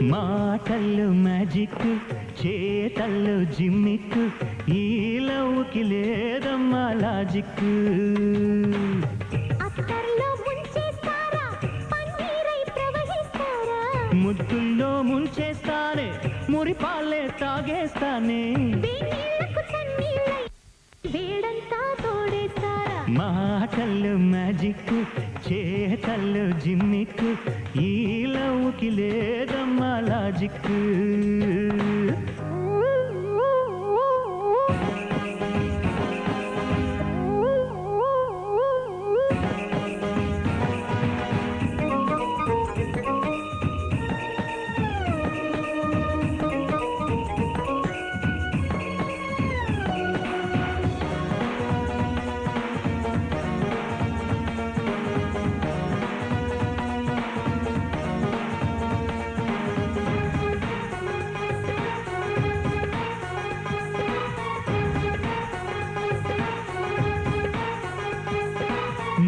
మాటల్లో మ్యాజిక్ చేతల్లో జిమ్మిక్ ఈ లవ్కి లేదమ్మా లాజిక్ ముద్దుల్లో ముంచేస్తానే మురిపాలే తాగేస్తానే మాటల్లో మ్యాజిక్ చేతల్లో జిమ్మిక్ ఈ లవ్కి లేదమ్మా లాజిక్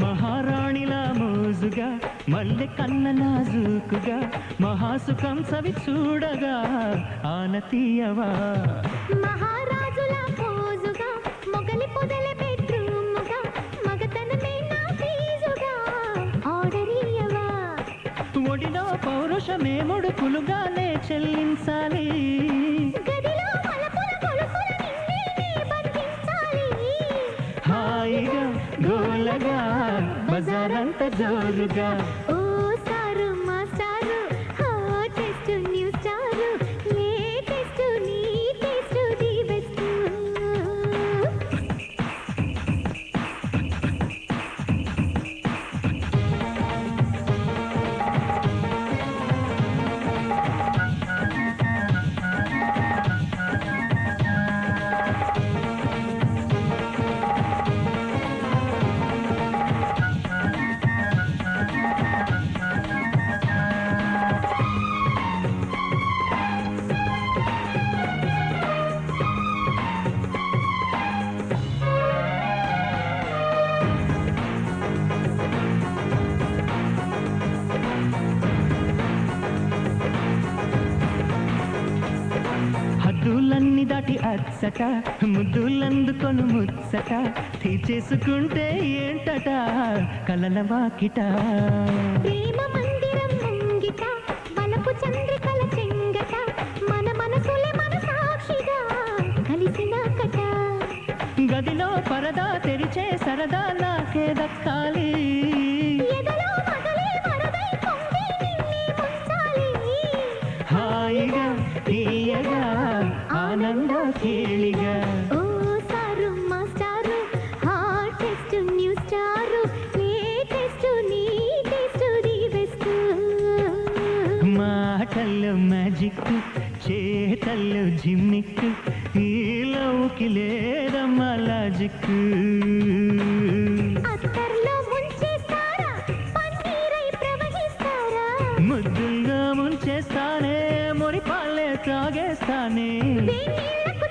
మహారాణిలా మోజుగా మల్లె కన్న నాజూకుగా మహాసుఖం సవి చూడగా ఆనతీయవా మహారాజులా పోజుగా మొగలి పొదలే బెడ్రూముగా మగతనమే నా ఫీజుగా ఆర్డరియవా ఒడిలో పౌరుషమే ముడుకులుగానే చెల్లించాలి గదిలో మలపుల గొలుసుల నిన్నే బంధించాలి హాయిగా గోలగా బజారంత జోరుగా ఓ సారు మాస్టారు hot test new star latest నీ టెస్ట్ ది బెస్ట్ హద్దులన్నీ దాటి అచ్చట ముద్దులందుకొను ముచ్చట తీర్చేసుకుంటే ఏంటట కలల వాకిట ప్రేమ మందిరం ముంగిట వలపు చంద్రికల చెంగట మన మనసులే మన సాక్షిగా కలిసినాకట గదిలో పరదా తెరిచే సరదా నాకే దక్కాలి ఎదలో మగలే వరదై పొంగి నిన్నే ముంచాలి హాయిగా తీయగా ఆనంద కేళిగా ఓ సారు మాస్టారు hot test new star latest నీ టెస్ట్ ది బెస్ట్ మాటల్లో మ్యాజిక్ చేతల్లో జిమ్మిక్ ఈ లవ్కి లేదమ్మా లాజిక్ అత్తర్లో ముంచేస్తారా పన్నీరై ప్రవహిస్తారా ముద్దుల్లో ముంచేస్తానే మురిపాలే తాగేస్తానే వేణీళ్ళకు